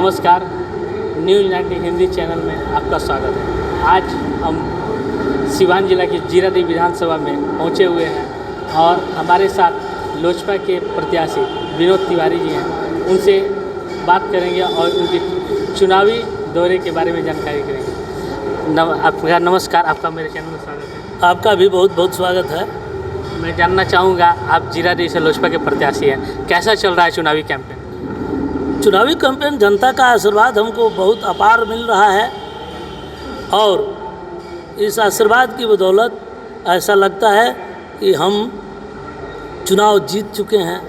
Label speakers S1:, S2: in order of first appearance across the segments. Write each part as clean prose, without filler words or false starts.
S1: नमस्कार, news 90 Hindi channel में आपका स्वागत है। आज हम सिवान जिला की जीरादेई विधानसभा में पहुंचे हुए हैं और हमारे साथ लोजपा के प्रत्याशी विनोद तिवारी जी हैं। उनसे बात करेंगे और उनके चुनावी दौरे के बारे में जानकारी करेंगे। आपका नमस्कार, आपका मेरे चैनल में स्वागत है।
S2: आपका भी बहुत बहुत स्वागत है।
S1: मैं जानना चाहूँगा, आप जीरादेई से लोजपा के प्रत्याशी हैं, कैसा चल रहा है चुनावी कैंपेन?
S2: चुनावी कैंपेन जनता का आशीर्वाद हमको बहुत अपार मिल रहा है और इस आशीर्वाद की बदौलत ऐसा लगता है कि हम चुनाव जीत चुके हैं।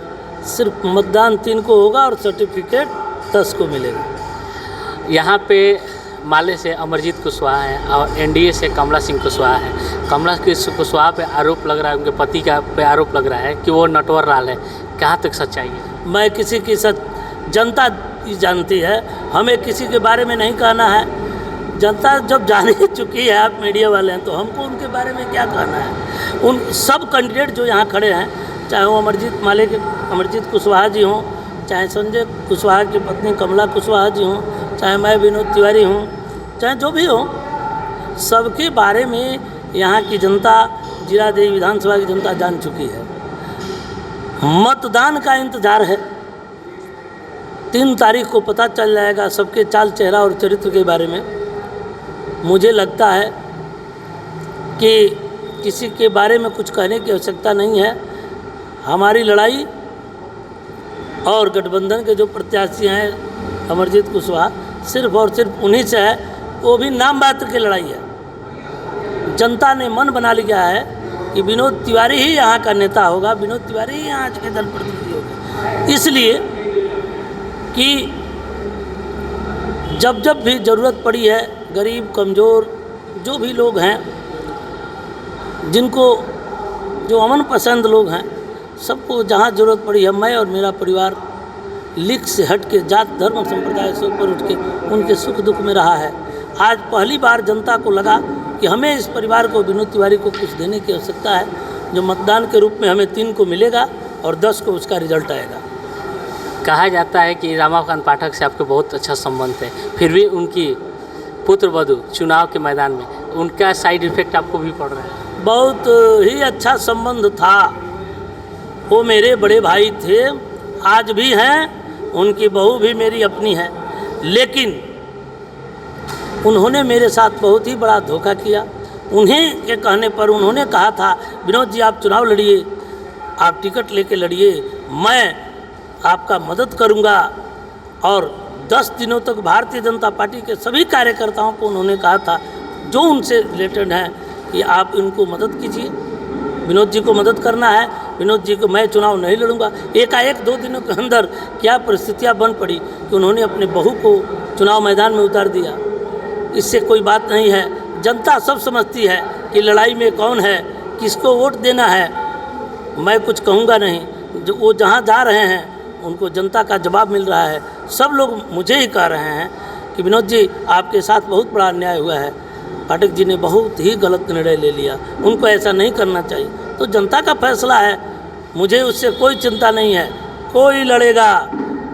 S2: सिर्फ मतदान 3 को होगा और सर्टिफिकेट 10 को मिलेगा।
S1: यहाँ पे माले से अमरजीत कुशवाहा है और एनडीए से कमला सिंह कुशवाहा है। कमला कुशवाहा पे आरोप लग रहा है, उनके पति का पे आरोप लग रहा है कि वो नटवर लाल है। कहाँ तक सच्चाई है?
S2: मैं किसी की जनता जानती है, हमें किसी के बारे में नहीं कहना है। जनता जब जान ही चुकी है, आप मीडिया वाले हैं, तो हमको उनके बारे में क्या कहना है। उन सब कैंडिडेट जो यहाँ खड़े हैं, चाहे वो अमरजीत कुशवाहा जी हों, चाहे संजय कुशवाहा की पत्नी कमला कुशवाहा जी हों, चाहे मैं विनोद तिवारी हूँ, चाहे जो भी हो, सबके बारे में यहाँ की जनता, जीरादेई विधानसभा की जनता जान चुकी है। मतदान का इंतज़ार है। 3 तारीख को पता चल जाएगा सबके चाल चेहरा और चरित्र के बारे में। मुझे लगता है कि किसी के बारे में कुछ कहने की आवश्यकता नहीं है। हमारी लड़ाई और गठबंधन के जो प्रत्याशी हैं अमरजीत कुशवाहा, सिर्फ और सिर्फ उन्हीं से है। वो भी नाम मात्र की लड़ाई है। जनता ने मन बना लिया है कि विनोद तिवारी ही यहाँ का नेता होगा, विनोद तिवारी ही यहाँ के दल प्रतिनिधि होगा। इसलिए कि जब जब भी ज़रूरत पड़ी है, गरीब कमज़ोर जो भी लोग हैं, जिनको जो अमन पसंद लोग हैं, सबको जहाँ ज़रूरत पड़ी है, मैं और मेरा परिवार लीक से हट के, जात धर्म संप्रदाय से ऊपर उठ के उनके सुख दुख में रहा है। आज पहली बार जनता को लगा कि हमें इस परिवार को, विनोद तिवारी को कुछ देने की आवश्यकता है, जो मतदान के रूप में हमें 3 को मिलेगा और 10 को उसका रिजल्ट आएगा।
S1: कहा जाता है कि रमाकांत पाठक से आपके बहुत अच्छा संबंध है, फिर भी उनकी पुत्रवधू चुनाव के मैदान में, उनका साइड इफेक्ट आपको भी पड़ रहा है?
S2: बहुत ही अच्छा संबंध था। वो मेरे बड़े भाई थे, आज भी हैं। उनकी बहू भी मेरी अपनी है, लेकिन उन्होंने मेरे साथ बहुत ही बड़ा धोखा किया। उन्हें के कहने पर उन्होंने कहा था, विनोद जी आप चुनाव लड़िए, आप टिकट लेके लड़िए, मैं आपका मदद करूंगा। और 10 दिनों तक भारतीय जनता पार्टी के सभी कार्यकर्ताओं को उन्होंने कहा था, जो उनसे रिलेटेड हैं, कि आप इनको मदद कीजिए, विनोद जी को मदद करना है, विनोद जी को मैं चुनाव नहीं लड़ूंगा। एकाएक 2 दिनों के अंदर क्या परिस्थितियां बन पड़ी कि उन्होंने अपने बहू को चुनाव मैदान में उतार दिया। इससे कोई बात नहीं है। जनता सब समझती है कि लड़ाई में कौन है, किसको वोट देना है। मैं कुछ कहूँगा नहीं, जो वो जहाँ जा रहे हैं उनको जनता का जवाब मिल रहा है। सब लोग मुझे ही कह रहे हैं कि विनोद जी आपके साथ बहुत बड़ा अन्याय हुआ है, पाठक जी ने बहुत ही गलत निर्णय ले लिया, उनको ऐसा नहीं करना चाहिए। तो जनता का फैसला है, मुझे उससे कोई चिंता नहीं है। कोई लड़ेगा,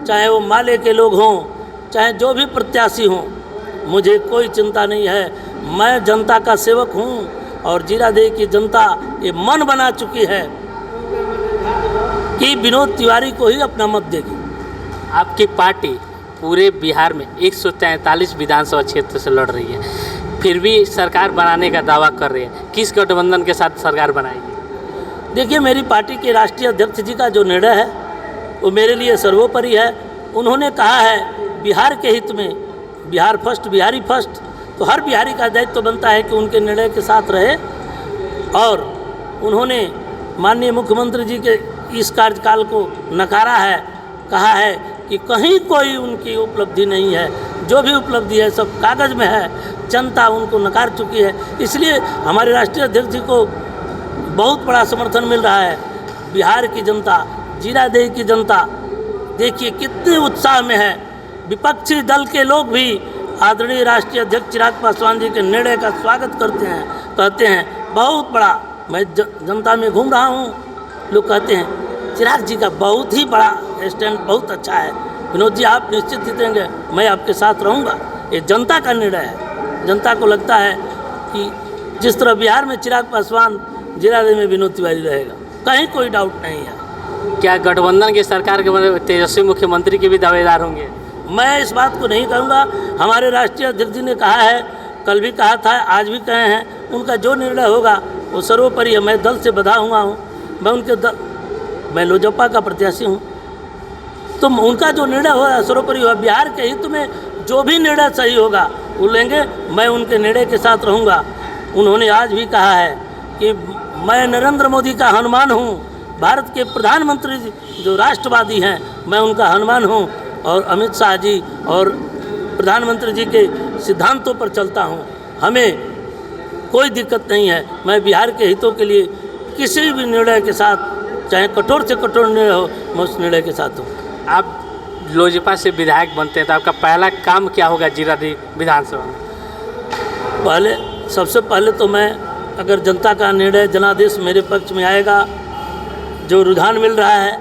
S2: चाहे वो माले के लोग हों, चाहे जो भी प्रत्याशी हों, मुझे कोई चिंता नहीं है। मैं जनता का सेवक हूँ और जीरादेई की जनता ये मन बना चुकी है कि विनोद तिवारी को ही अपना मत देगी।
S1: आपकी पार्टी पूरे बिहार में 143 विधानसभा क्षेत्र से लड़ रही है, फिर भी सरकार बनाने का दावा कर रही है। किस गठबंधन के साथ सरकार बनाएगी?
S2: देखिए, मेरी पार्टी के राष्ट्रीय अध्यक्ष जी का जो निर्णय है वो मेरे लिए सर्वोपरि है। उन्होंने कहा है बिहार के हित में, बिहार फर्स्ट, बिहारी फर्स्ट, तो हर बिहारी का दायित्व तो बनता है कि उनके निर्णय के साथ रहे। और उन्होंने माननीय मुख्यमंत्री जी के इस कार्यकाल को नकारा है, कहा है कि कहीं कोई उनकी उपलब्धि नहीं है, जो भी उपलब्धि है सब कागज़ में है, जनता उनको नकार चुकी है। इसलिए हमारे राष्ट्रीय अध्यक्ष जी को बहुत बड़ा समर्थन मिल रहा है। बिहार की जनता, जीरादेई की जनता देखिए कितने उत्साह में है। विपक्षी दल के लोग भी आदरणीय राष्ट्रीय अध्यक्ष चिराग पासवान जी के निर्णय का स्वागत करते हैं, कहते हैं बहुत बड़ा। मैं जनता में घूम रहा हूँ, लोग कहते हैं चिराग जी का बहुत ही बड़ा स्टैंड बहुत अच्छा है। विनोद जी आप निश्चित जीतेंगे, मैं आपके साथ रहूँगा। ये जनता का निर्णय है। जनता को लगता है कि जिस तरह बिहार में चिराग पासवान, जीरादेई में विनोद तिवारी रहेगा, कहीं कोई डाउट नहीं है।
S1: क्या गठबंधन की सरकार के तेजस्वी मुख्यमंत्री के भी दावेदार होंगे?
S2: मैं इस बात को नहीं कहूँगा। हमारे राष्ट्रीय अध्यक्ष जी ने कहा है, कल भी कहा था, आज भी कहे हैं, उनका जो निर्णय होगा वो सर्वोपरि है। मैं दल से बंधा हुआ हूँ, मैं लोजपा का प्रत्याशी हूँ, तो उनका जो निर्णय होगा सर्वोपरि होगा। बिहार के हित में जो भी निर्णय सही होगा वो लेंगे, मैं उनके निर्णय के साथ रहूँगा। उन्होंने आज भी कहा है कि मैं नरेंद्र मोदी का हनुमान हूँ, भारत के प्रधानमंत्री जो राष्ट्रवादी हैं मैं उनका हनुमान हूँ, और अमित शाह जी और प्रधानमंत्री जी के सिद्धांतों पर चलता हूँ। हमें कोई दिक्कत नहीं है। मैं बिहार के हितों के लिए किसी भी निर्णय के साथ, चाहे कठोर से कठोर निर्णय हो, मैं उस निर्णय के साथ हूँ।
S1: आप लोजपा से विधायक बनते हैं तो आपका पहला काम क्या होगा जीरादेई विधानसभा में?
S2: सबसे पहले तो मैं, अगर जनता का निर्णय जनादेश मेरे पक्ष में आएगा, जो रुझान मिल रहा है,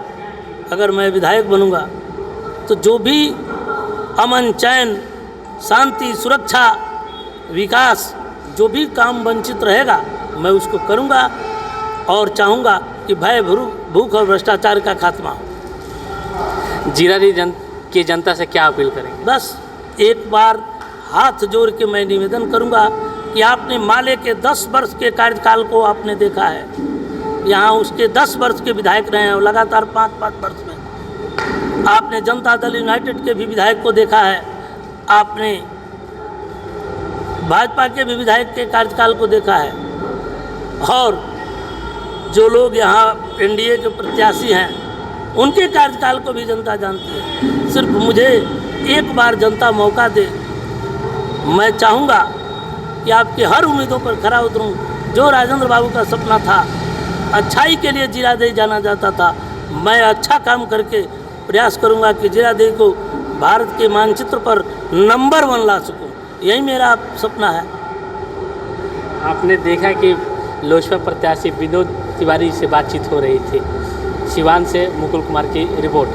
S2: अगर मैं विधायक बनूंगा तो जो भी अमन, चैन, शांति, सुरक्षा, विकास, जो भी काम वंचित रहेगा मैं उसको करूंगा, और चाहूँगा कि भय, भूख और भ्रष्टाचार का खात्मा हो।
S1: जीरादेई की जनता से क्या अपील करेंगे?
S2: बस एक बार हाथ जोड़ के मैं निवेदन करूंगा कि आपने माले के 10 वर्ष के कार्यकाल को आपने देखा है, यहाँ उसके 10 वर्ष के विधायक रहे हैं, और लगातार 5-5 वर्ष में आपने जनता दल यूनाइटेड के भी विधायक को देखा है, आपने भाजपा के भी विधायक के कार्यकाल को देखा है, और जो लोग यहाँ एनडीए के प्रत्याशी हैं उनके कार्यकाल को भी जनता जानती है। सिर्फ मुझे एक बार जनता मौका दे। मैं चाहूँगा कि आपकी हर उम्मीदों पर खरा उतरूँ। जो राजेंद्र बाबू का सपना था, अच्छाई के लिए जीरादेई जाना जाता था, मैं अच्छा काम करके प्रयास करूंगा कि जीरादेई को भारत के मानचित्र पर नंबर 1 ला सकूं। यही मेरा सपना है।
S1: आपने देखा कि लोजपा प्रत्याशी विनोद तिवारी से बातचीत हो रही थी। सिवान से मुकुल कुमार की रिपोर्ट।